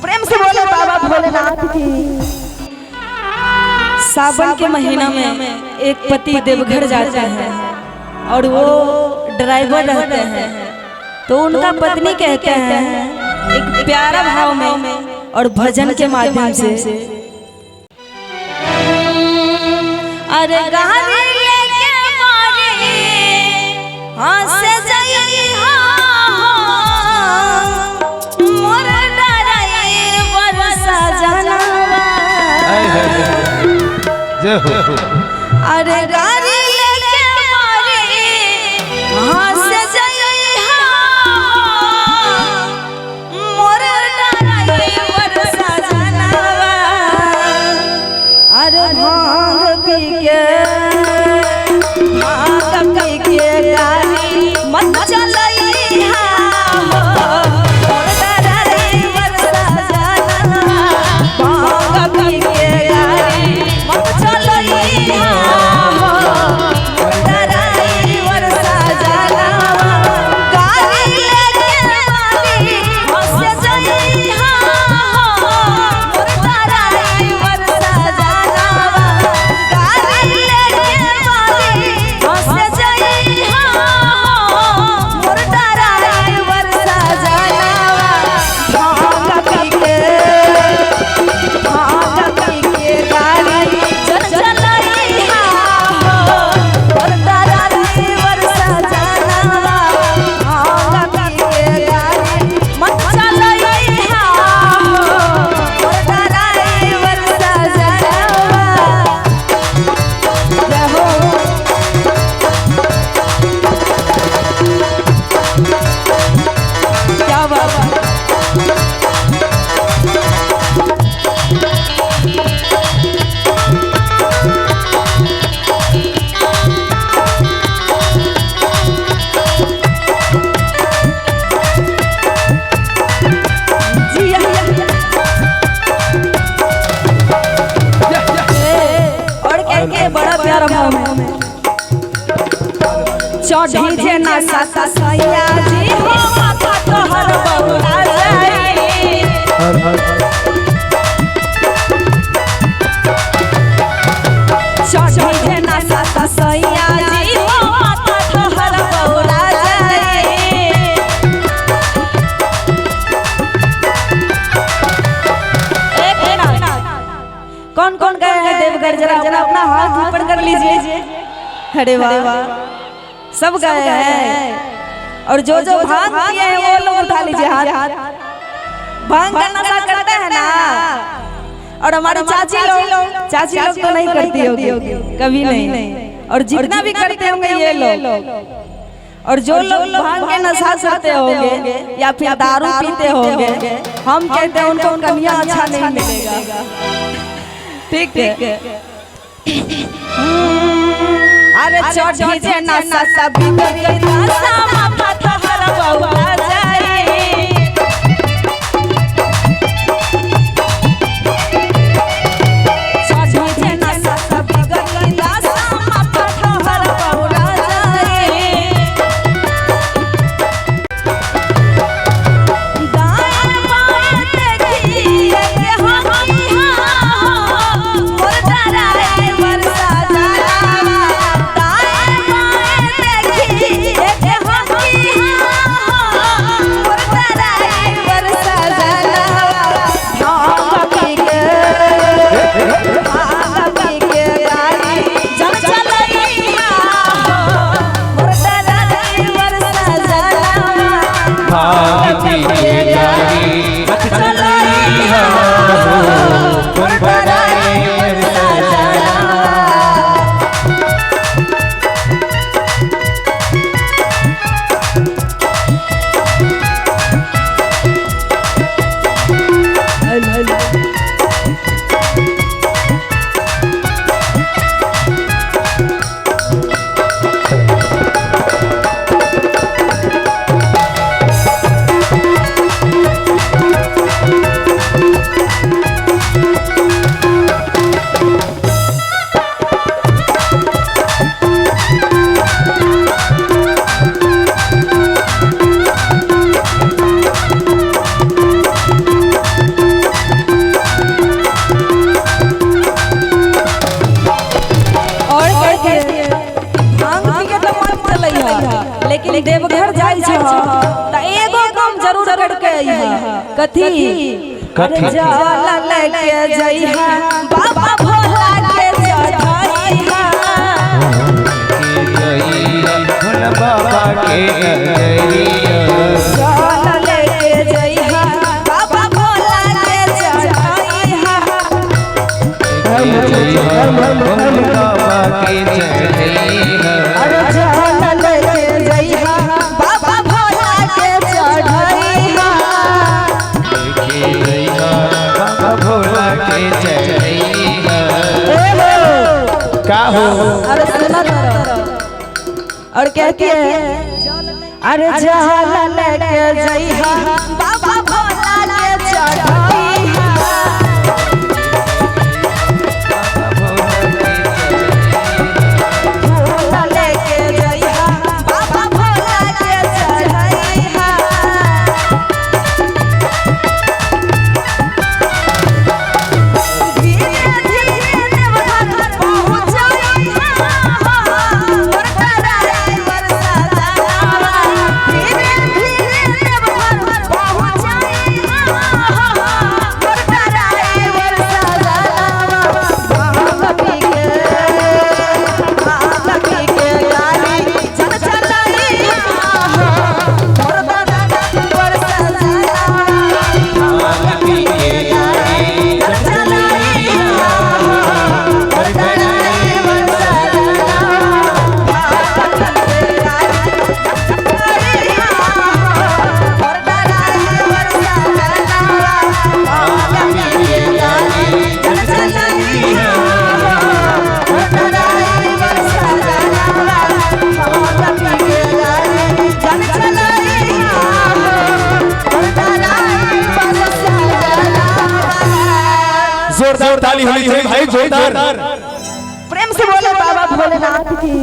प्रेम से बोले बाबा भोलेनाथ की। सावन के महीना में एक पति देवघर जाते हैं और वो ड्राइवर रहते हैं, तो उनका पत्नी कहते हैं एक प्यारा भाव में और भजन के माध्यम से, अरे गाड़ी लेके मारी हाँ से जाई मोर डराई बरसा जानवा। अरे गाड़ी लेके मारी हाँ से जाई मोर डराई बरसा जानवा। अरे भांग पी के गाड़ी मत चलई मोर डराई बरसा जानवा। भांग पी के गाड़ी मत चलई मोर डराई बरसा जानवा। गाड़ी लेके मारी हंसे जाई मोर डराई बरसा जानवा। गाड़ी लेके मारी हंसे जाई मोर डराई बरसा जानवा। भांग पी के गाड़ी चल चलई मोर डराई बरसा जानवा। भांग पी के गाड़ी मत चलई मोर डराई बरसा जानवा। जय हो क्या बात है। और क्या बड़ा प्यारा भाव में चढ़ी जे ना सासा सैया जी हो माथा तोहर बउरा जाई। चढ़ी जे ना सासा सैया जी हो माथा तोहर बउरा जाई। एक मिनट, कौन कौन गए हैं देवघर जरा जरा अपना हाथ ऊपर कर लीजिए। अरे वाह सब गए हैं। और जो जो भांग पिए हैं वो लोग उठा लीजिए हाथ। भांग का नशा करते हैं ना। और हमारी चाची लोग तो नहीं करती होगी, कभी नहीं। और जितना भी करते होंगे ये लोग। और जो लोग भांग के नशा करते होंगे या फिर दारू पीते होंगे, हम कहते हैं उनको कमियां अच्छा नहीं मिलेगा। ठीक है। अरे चढ़ी जे ना सासा बिगड़ी दासा माथा तोहर बउरा जाई। चढ़ी जे ना सासा बिगड़ी दासा माथा तोहर बउरा जाई। दाएं बाएं देखी मोर डराई बरसा जानवा। दाएं बाएं देखी त एगो काम जरूर करके अइहा कथी कथी जाला लेके जइहा बाबा भोला के चढ़ाइहा भोला बाबा के जाला लेके जइहा बाबा भोला के चढ़ाइहा भोला बाबा के चढ़ाइहा अरे जाला लेके जइहा बाबा भोला के चढ़ाइहा बाबा भोला के चढ़ाइहा का हो अरे सुना और कहती है अरे जाला लेके जइहा बाबा भोला के चढ़ाइहा भोला लेके जइहा बाबा भोला के चढ़ाइहा धीरे धीरे देवघर पहुँच जइहा और कराई वर्षा जलावा धीरे धीरे देवघर पहुँच जइहा और कराई वर्षा जलावा महालक्ष्मी के गाड़ी चल चलाइहा और कराई वर्षा जलावा महालक्ष्मी के गाड़ी चल चलाइहा और कराई वर्षा जलावा जोरदार ताली होनी चाहिए भाई जोरदार प्रेम से बोले बाबा भोलेनाथ की